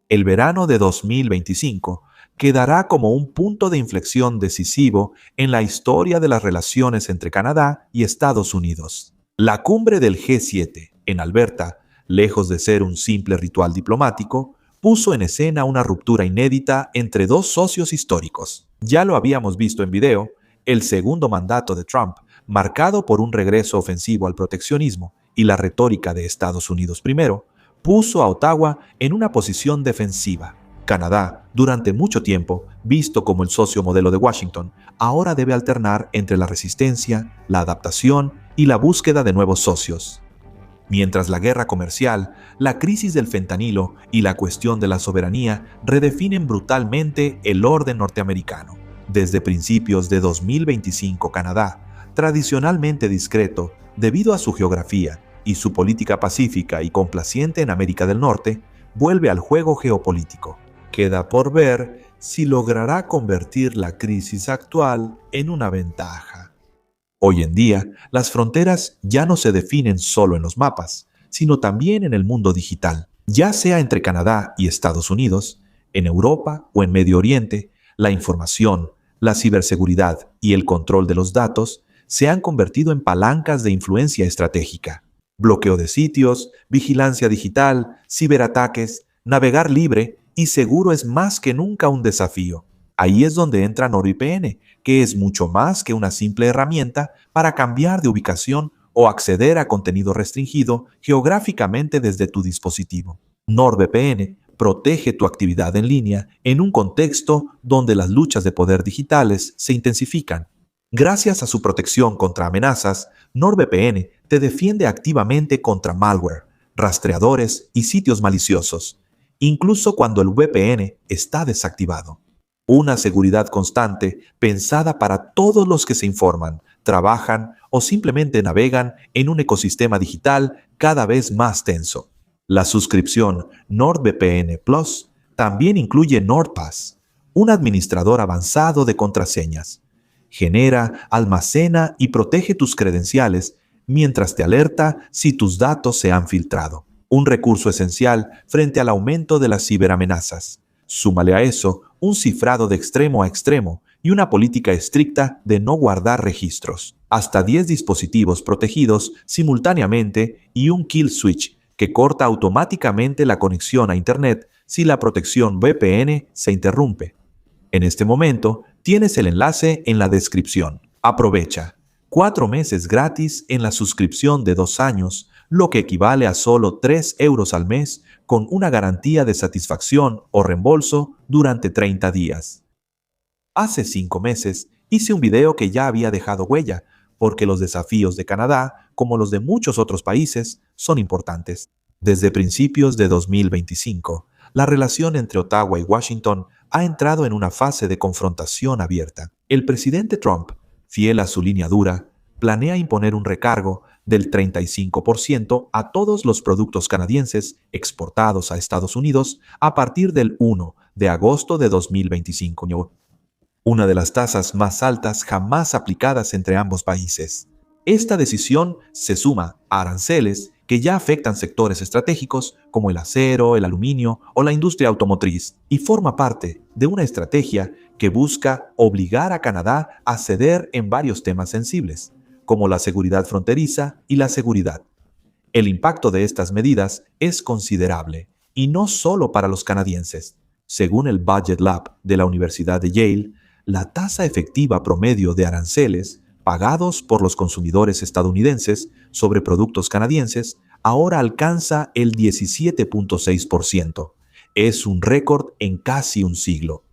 El verano de 2025 quedará como un punto de inflexión decisivo en la historia de las relaciones entre Canadá y Estados Unidos. La cumbre del G7 en Alberta, lejos de ser un simple ritual diplomático, puso en escena una ruptura inédita entre dos socios históricos. Ya lo habíamos visto en video, el segundo mandato de Trump, marcado por un regreso ofensivo al proteccionismo y la retórica de Estados Unidos primero, puso a Ottawa en una posición defensiva. Canadá, durante mucho tiempo, visto como el socio modelo de Washington, ahora debe alternar entre la resistencia, la adaptación y la búsqueda de nuevos socios. Mientras la guerra comercial, la crisis del fentanilo y la cuestión de la soberanía redefinen brutalmente el orden norteamericano. Desde principios de 2025, Canadá, tradicionalmente discreto debido a su geografía y su política pacífica y complaciente en América del Norte, vuelve al juego geopolítico. Queda por ver si logrará convertir la crisis actual en una ventaja. Hoy en día, las fronteras ya no se definen solo en los mapas, sino también en el mundo digital. Ya sea entre Canadá y Estados Unidos, en Europa o en Medio Oriente, la información, la ciberseguridad y el control de los datos se han convertido en palancas de influencia estratégica. Bloqueo de sitios, vigilancia digital, ciberataques, navegar libre y seguro es más que nunca un desafío. Ahí es donde entra NordVPN, que es mucho más que una simple herramienta para cambiar de ubicación o acceder a contenido restringido geográficamente desde tu dispositivo. NordVPN protege tu actividad en línea en un contexto donde las luchas de poder digitales se intensifican. Gracias a su protección contra amenazas, NordVPN te defiende activamente contra malware, rastreadores y sitios maliciosos, incluso cuando el VPN está desactivado. Una seguridad constante pensada para todos los que se informan, trabajan o simplemente navegan en un ecosistema digital cada vez más tenso. La suscripción NordVPN Plus también incluye NordPass, un administrador avanzado de contraseñas. Genera, almacena y protege tus credenciales mientras te alerta si tus datos se han filtrado. Un recurso esencial frente al aumento de las ciberamenazas. Súmale a eso un cifrado de extremo a extremo y una política estricta de no guardar registros. Hasta 10 dispositivos protegidos simultáneamente y un kill switch que corta automáticamente la conexión a Internet si la protección VPN se interrumpe. En este momento, tienes el enlace en la descripción. Aprovecha. 4 meses gratis en la suscripción de 2 años, lo que equivale a solo 3 euros al mes con una garantía de satisfacción o reembolso durante 30 días. Hace 5 meses hice un video que ya había dejado huella, porque los desafíos de Canadá, como los de muchos otros países, son importantes. Desde principios de 2025, la relación entre Ottawa y Washington ha entrado en una fase de confrontación abierta. El presidente Trump, fiel a su línea dura, planea imponer un recargo del 35% a todos los productos canadienses exportados a Estados Unidos a partir del 1 de agosto de 2025, una de las tasas más altas jamás aplicadas entre ambos países. Esta decisión se suma a aranceles que ya afectan sectores estratégicos como el acero, el aluminio o la industria automotriz, y forma parte de una estrategia que busca obligar a Canadá a ceder en varios temas sensibles, como la seguridad fronteriza y la seguridad. El impacto de estas medidas es considerable, y no solo para los canadienses. Según el Budget Lab de la Universidad de Yale, la tasa efectiva promedio de aranceles pagados por los consumidores estadounidenses sobre productos canadienses ahora alcanza el 17.6%. Es un récord en casi un siglo.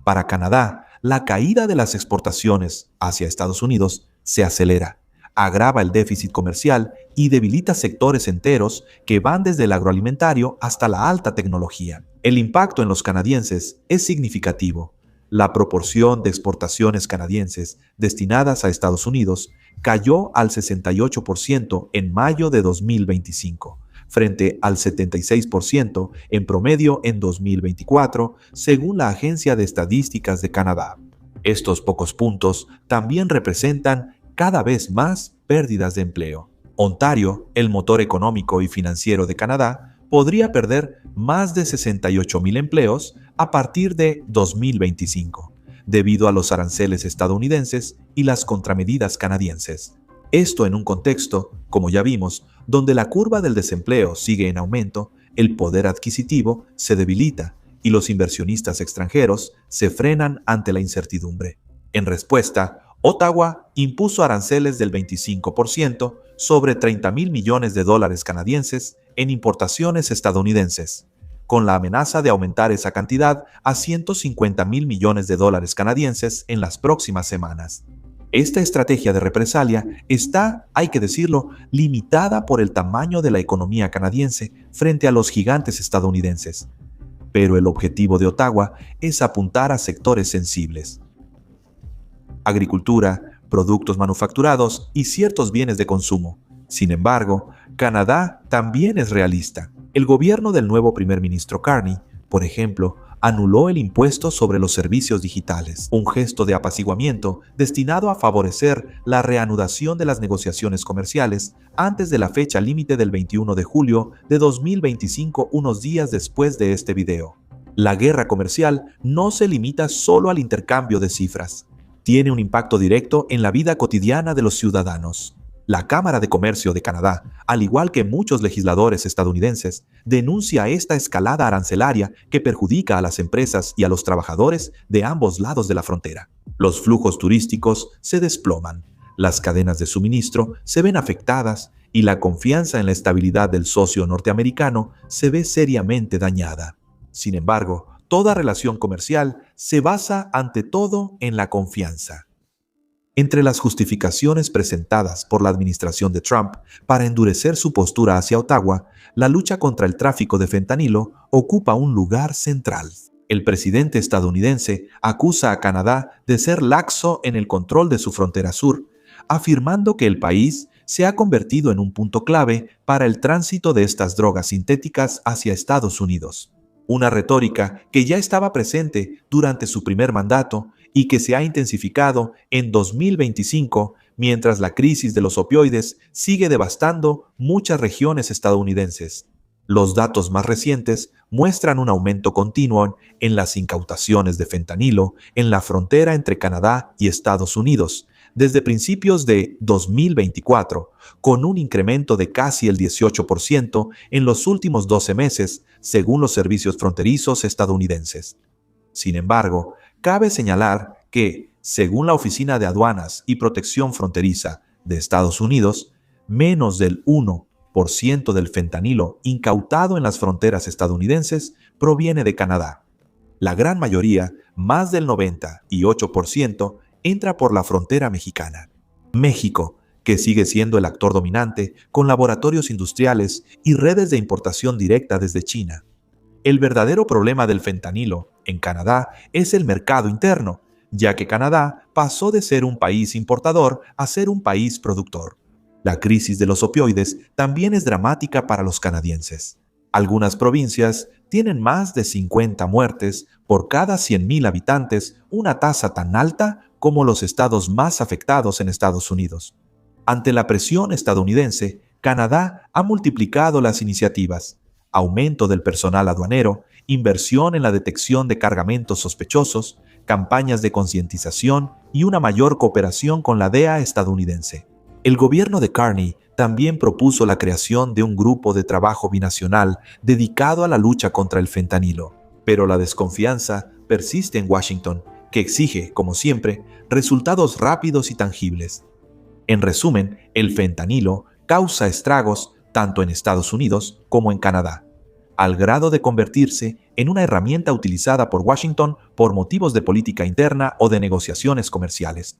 Para Canadá, la caída de las exportaciones hacia Estados Unidos se acelera, agrava el déficit comercial y debilita sectores enteros que van desde el agroalimentario hasta la alta tecnología. El impacto en los canadienses es significativo. La proporción de exportaciones canadienses destinadas a Estados Unidos cayó al 68% en mayo de 2025, frente al 76% en promedio en 2024, según la Agencia de Estadísticas de Canadá. Estos pocos puntos también representan cada vez más pérdidas de empleo. Ontario, el motor económico y financiero de Canadá, podría perder más de 68,000 empleos a partir de 2025, debido a los aranceles estadounidenses y las contramedidas canadienses. Esto en un contexto, como ya vimos, donde la curva del desempleo sigue en aumento, el poder adquisitivo se debilita y los inversionistas extranjeros se frenan ante la incertidumbre. En respuesta, Ottawa impuso aranceles del 25% sobre 30,000 millones de dólares canadienses en importaciones estadounidenses, con la amenaza de aumentar esa cantidad a 150,000 millones de dólares canadienses en las próximas semanas. Esta estrategia de represalia está, hay que decirlo, limitada por el tamaño de la economía canadiense frente a los gigantes estadounidenses. Pero el objetivo de Ottawa es apuntar a sectores sensibles: agricultura, productos manufacturados y ciertos bienes de consumo. Sin embargo, Canadá también es realista. El gobierno del nuevo primer ministro Carney, por ejemplo, anuló el impuesto sobre los servicios digitales, un gesto de apaciguamiento destinado a favorecer la reanudación de las negociaciones comerciales antes de la fecha límite del 21 de julio de 2025, unos días después de este video. La guerra comercial no se limita solo al intercambio de cifras. Tiene un impacto directo en la vida cotidiana de los ciudadanos. La Cámara de Comercio de Canadá, al igual que muchos legisladores estadounidenses, denuncia esta escalada arancelaria que perjudica a las empresas y a los trabajadores de ambos lados de la frontera. Los flujos turísticos se desploman, las cadenas de suministro se ven afectadas y la confianza en la estabilidad del socio norteamericano se ve seriamente dañada. Sin embargo, toda relación comercial se basa ante todo en la confianza. Entre las justificaciones presentadas por la administración de Trump para endurecer su postura hacia Ottawa, la lucha contra el tráfico de fentanilo ocupa un lugar central. El presidente estadounidense acusa a Canadá de ser laxo en el control de su frontera sur, afirmando que el país se ha convertido en un punto clave para el tránsito de estas drogas sintéticas hacia Estados Unidos. Una retórica que ya estaba presente durante su primer mandato y que se ha intensificado en 2025 mientras la crisis de los opioides sigue devastando muchas regiones estadounidenses. Los datos más recientes muestran un aumento continuo en las incautaciones de fentanilo en la frontera entre Canadá y Estados Unidos desde principios de 2024, con un incremento de casi el 18% en los últimos 12 meses, según los servicios fronterizos estadounidenses. Sin embargo, cabe señalar que, según la Oficina de Aduanas y Protección Fronteriza de Estados Unidos, menos del 1% del fentanilo incautado en las fronteras estadounidenses proviene de Canadá. La gran mayoría, más del 98%, entra por la frontera mexicana. México, que sigue siendo el actor dominante, con laboratorios industriales y redes de importación directa desde China. El verdadero problema del fentanilo en Canadá es el mercado interno, ya que Canadá pasó de ser un país importador a ser un país productor. La crisis de los opioides también es dramática para los canadienses. Algunas provincias tienen más de 50 muertes por cada 100,000 habitantes, una tasa tan alta como los estados más afectados en Estados Unidos. Ante la presión estadounidense, Canadá ha multiplicado las iniciativas: aumento del personal aduanero, inversión en la detección de cargamentos sospechosos, campañas de concientización y una mayor cooperación con la DEA estadounidense. El gobierno de Carney también propuso la creación de un grupo de trabajo binacional dedicado a la lucha contra el fentanilo, pero la desconfianza persiste en Washington, que exige, como siempre, resultados rápidos y tangibles. En resumen, el fentanilo causa estragos tanto en Estados Unidos como en Canadá, al grado de convertirse en una herramienta utilizada por Washington por motivos de política interna o de negociaciones comerciales.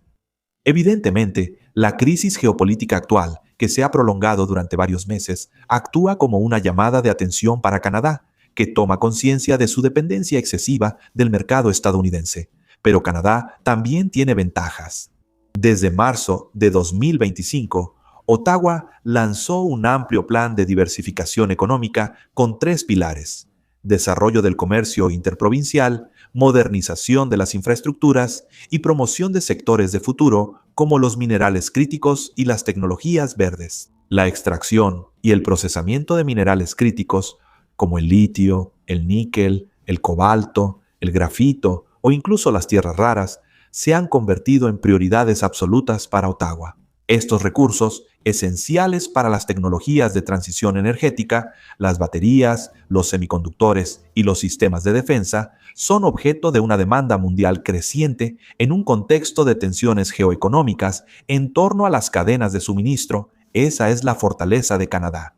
Evidentemente, la crisis geopolítica actual, que se ha prolongado durante varios meses, actúa como una llamada de atención para Canadá, que toma conciencia de su dependencia excesiva del mercado estadounidense. Pero Canadá también tiene ventajas. Desde marzo de 2025, Ottawa lanzó un amplio plan de diversificación económica con 3 pilares: desarrollo del comercio interprovincial, modernización de las infraestructuras y promoción de sectores de futuro como los minerales críticos y las tecnologías verdes. La extracción y el procesamiento de minerales críticos como el litio, el níquel, el cobalto, el grafito o incluso las tierras raras, se han convertido en prioridades absolutas para Ottawa. Estos recursos, esenciales para las tecnologías de transición energética, las baterías, los semiconductores y los sistemas de defensa, son objeto de una demanda mundial creciente en un contexto de tensiones geoeconómicas en torno a las cadenas de suministro. Esa es la fortaleza de Canadá.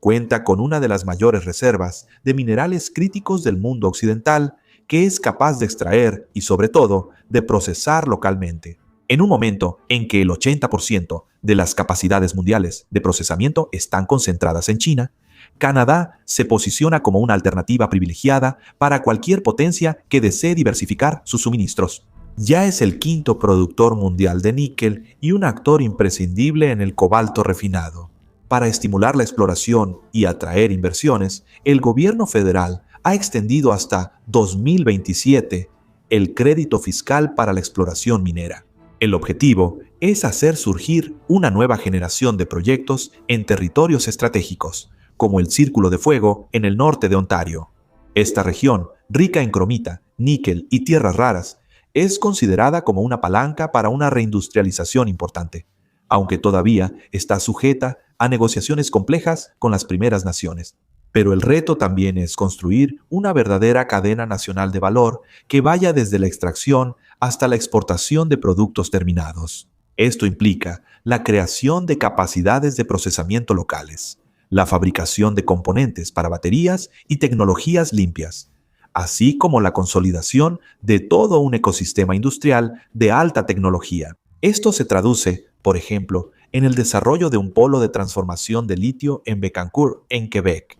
Cuenta con una de las mayores reservas de minerales críticos del mundo occidental que es capaz de extraer y, sobre todo, de procesar localmente. En un momento en que el 80% de las capacidades mundiales de procesamiento están concentradas en China, Canadá se posiciona como una alternativa privilegiada para cualquier potencia que desee diversificar sus suministros. Ya es el quinto productor mundial de níquel y un actor imprescindible en el cobalto refinado. Para estimular la exploración y atraer inversiones, el gobierno federal ha extendido hasta 2027 el crédito fiscal para la exploración minera. El objetivo es hacer surgir una nueva generación de proyectos en territorios estratégicos, como el Círculo de Fuego en el norte de Ontario. Esta región, rica en cromita, níquel y tierras raras, es considerada como una palanca para una reindustrialización importante, aunque todavía está sujeta a negociaciones complejas con las primeras naciones. Pero el reto también es construir una verdadera cadena nacional de valor que vaya desde la extracción hasta la exportación de productos terminados. Esto implica la creación de capacidades de procesamiento locales, la fabricación de componentes para baterías y tecnologías limpias, así como la consolidación de todo un ecosistema industrial de alta tecnología. Esto se traduce, por ejemplo, en el desarrollo de un polo de transformación de litio en Bécancour, en Quebec,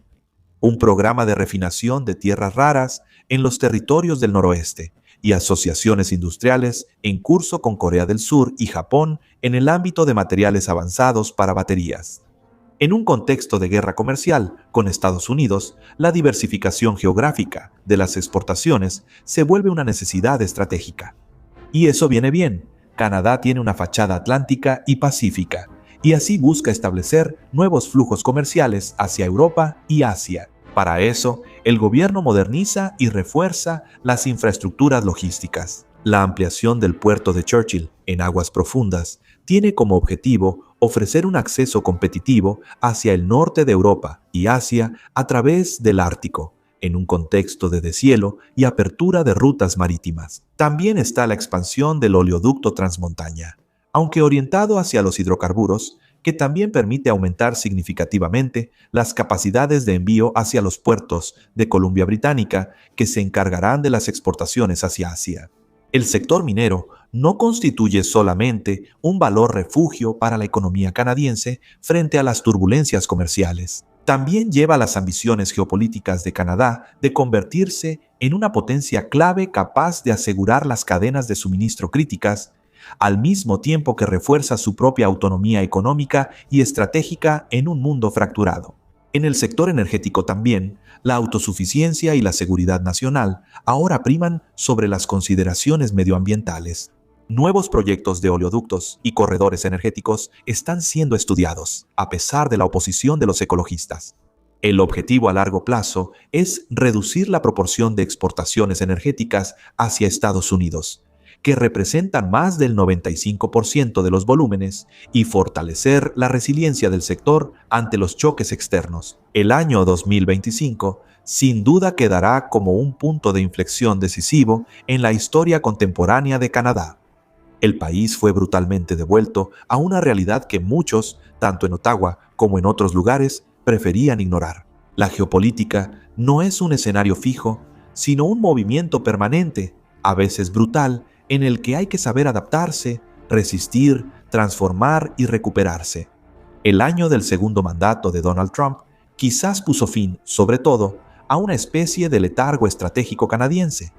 un programa de refinación de tierras raras en los territorios del noroeste y asociaciones industriales en curso con Corea del Sur y Japón en el ámbito de materiales avanzados para baterías. En un contexto de guerra comercial con Estados Unidos, la diversificación geográfica de las exportaciones se vuelve una necesidad estratégica. Y eso viene bien. Canadá tiene una fachada atlántica y pacífica, y así busca establecer nuevos flujos comerciales hacia Europa y Asia. Para eso, el gobierno moderniza y refuerza las infraestructuras logísticas. La ampliación del puerto de Churchill en aguas profundas tiene como objetivo ofrecer un acceso competitivo hacia el norte de Europa y Asia a través del Ártico, en un contexto de deshielo y apertura de rutas marítimas. También está la expansión del oleoducto transmontaña, aunque orientado hacia los hidrocarburos, que también permite aumentar significativamente las capacidades de envío hacia los puertos de Columbia Británica, que se encargarán de las exportaciones hacia Asia. El sector minero no constituye solamente un valor refugio para la economía canadiense frente a las turbulencias comerciales. También lleva las ambiciones geopolíticas de Canadá de convertirse en una potencia clave capaz de asegurar las cadenas de suministro críticas, al mismo tiempo que refuerza su propia autonomía económica y estratégica en un mundo fracturado. En el sector energético también, la autosuficiencia y la seguridad nacional ahora priman sobre las consideraciones medioambientales. Nuevos proyectos de oleoductos y corredores energéticos están siendo estudiados, a pesar de la oposición de los ecologistas. El objetivo a largo plazo es reducir la proporción de exportaciones energéticas hacia Estados Unidos, que representan más del 95% de los volúmenes, y fortalecer la resiliencia del sector ante los choques externos. El año 2025 sin duda quedará como un punto de inflexión decisivo en la historia contemporánea de Canadá. El país fue brutalmente devuelto a una realidad que muchos, tanto en Ottawa como en otros lugares, preferían ignorar. La geopolítica no es un escenario fijo, sino un movimiento permanente, a veces brutal, en el que hay que saber adaptarse, resistir, transformar y recuperarse. El año del segundo mandato de Donald Trump quizás puso fin, sobre todo, a una especie de letargo estratégico canadiense,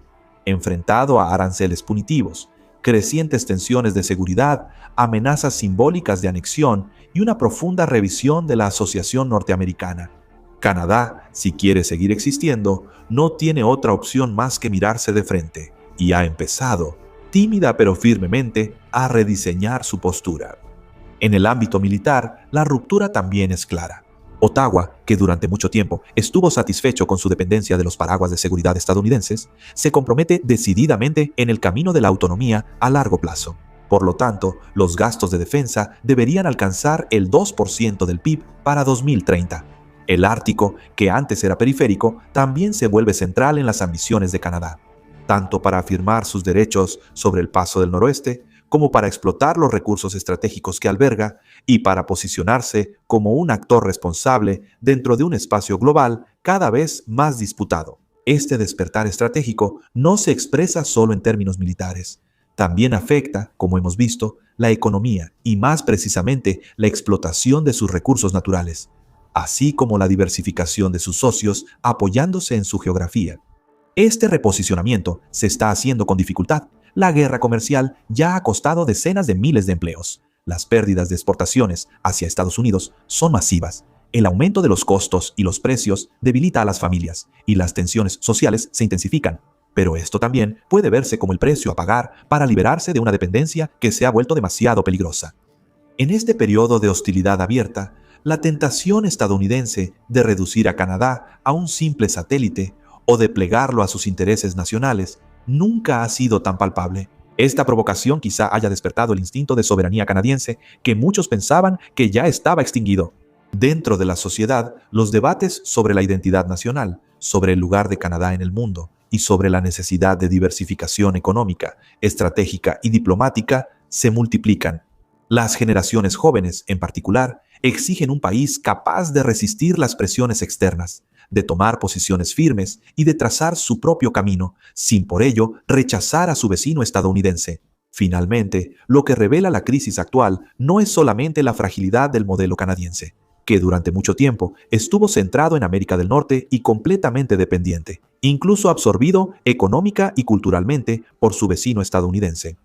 enfrentado a aranceles punitivos, crecientes tensiones de seguridad, amenazas simbólicas de anexión y una profunda revisión de la Asociación Norteamericana. Canadá, si quiere seguir existiendo, no tiene otra opción más que mirarse de frente, y ha empezado, tímida pero firmemente, a rediseñar su postura. En el ámbito militar, la ruptura también es clara. Ottawa, que durante mucho tiempo estuvo satisfecho con su dependencia de los paraguas de seguridad estadounidenses, se compromete decididamente en el camino de la autonomía a largo plazo. Por lo tanto, los gastos de defensa deberían alcanzar el 2% del PIB para 2030. El Ártico, que antes era periférico, también se vuelve central en las ambiciones de Canadá, tanto para afirmar sus derechos sobre el paso del noroeste, como para explotar los recursos estratégicos que alberga y para posicionarse como un actor responsable dentro de un espacio global cada vez más disputado. Este despertar estratégico no se expresa solo en términos militares. También afecta, como hemos visto, la economía y más precisamente la explotación de sus recursos naturales, así como la diversificación de sus socios apoyándose en su geografía. Este reposicionamiento se está haciendo con dificultad. La guerra comercial ya ha costado decenas de miles de empleos. Las pérdidas de exportaciones hacia Estados Unidos son masivas. El aumento de los costos y los precios debilita a las familias y las tensiones sociales se intensifican. Pero esto también puede verse como el precio a pagar para liberarse de una dependencia que se ha vuelto demasiado peligrosa. En este periodo de hostilidad abierta, la tentación estadounidense de reducir a Canadá a un simple satélite o de plegarlo a sus intereses nacionales nunca ha sido tan palpable. Esta provocación quizá haya despertado el instinto de soberanía canadiense que muchos pensaban que ya estaba extinguido. Dentro de la sociedad, los debates sobre la identidad nacional, sobre el lugar de Canadá en el mundo y sobre la necesidad de diversificación económica, estratégica y diplomática se multiplican. Las generaciones jóvenes, en particular, exigen un país capaz de resistir las presiones externas, de tomar posiciones firmes y de trazar su propio camino, sin por ello rechazar a su vecino estadounidense. Finalmente, lo que revela la crisis actual no es solamente la fragilidad del modelo canadiense, que durante mucho tiempo estuvo centrado en América del Norte y completamente dependiente, incluso absorbido económica y culturalmente por su vecino estadounidense.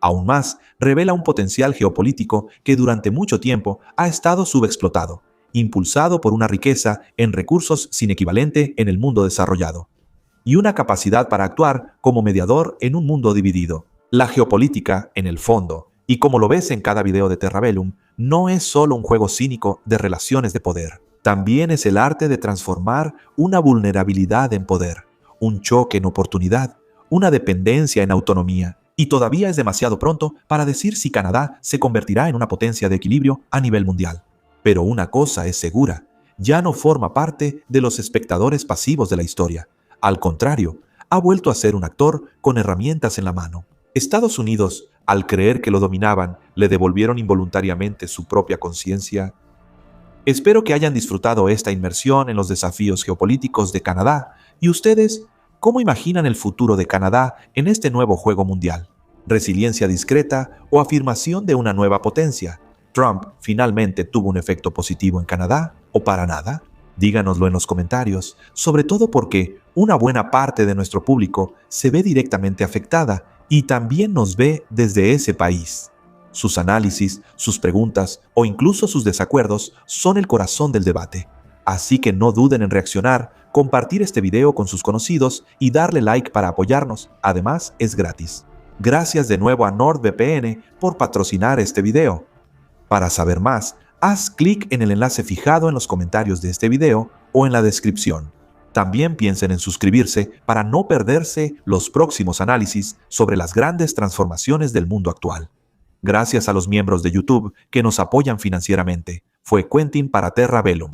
Aún más, revela un potencial geopolítico que durante mucho tiempo ha estado subexplotado, impulsado por una riqueza en recursos sin equivalente en el mundo desarrollado, y una capacidad para actuar como mediador en un mundo dividido. La geopolítica, en el fondo, y como lo ves en cada video de Terra Bellum, no es solo un juego cínico de relaciones de poder. También es el arte de transformar una vulnerabilidad en poder, un choque en oportunidad, una dependencia en autonomía. Y todavía es demasiado pronto para decir si Canadá se convertirá en una potencia de equilibrio a nivel mundial. Pero una cosa es segura, ya no forma parte de los espectadores pasivos de la historia. Al contrario, ha vuelto a ser un actor con herramientas en la mano. Estados Unidos, al creer que lo dominaban, le devolvieron involuntariamente su propia conciencia. Espero que hayan disfrutado esta inmersión en los desafíos geopolíticos de Canadá. ¿Y ustedes, cómo imaginan el futuro de Canadá en este nuevo juego mundial? ¿Resiliencia discreta o afirmación de una nueva potencia? ¿Trump finalmente tuvo un efecto positivo en Canadá o para nada? Díganoslo en los comentarios, sobre todo porque una buena parte de nuestro público se ve directamente afectada y también nos ve desde ese país. Sus análisis, sus preguntas o incluso sus desacuerdos son el corazón del debate. Así que no duden en reaccionar, compartir este video con sus conocidos y darle like para apoyarnos. Además, es gratis. Gracias de nuevo a NordVPN por patrocinar este video. Para saber más, haz clic en el enlace fijado en los comentarios de este video o en la descripción. También piensen en suscribirse para no perderse los próximos análisis sobre las grandes transformaciones del mundo actual. Gracias a los miembros de YouTube que nos apoyan financieramente. Fue Quentin para Terra Bellum.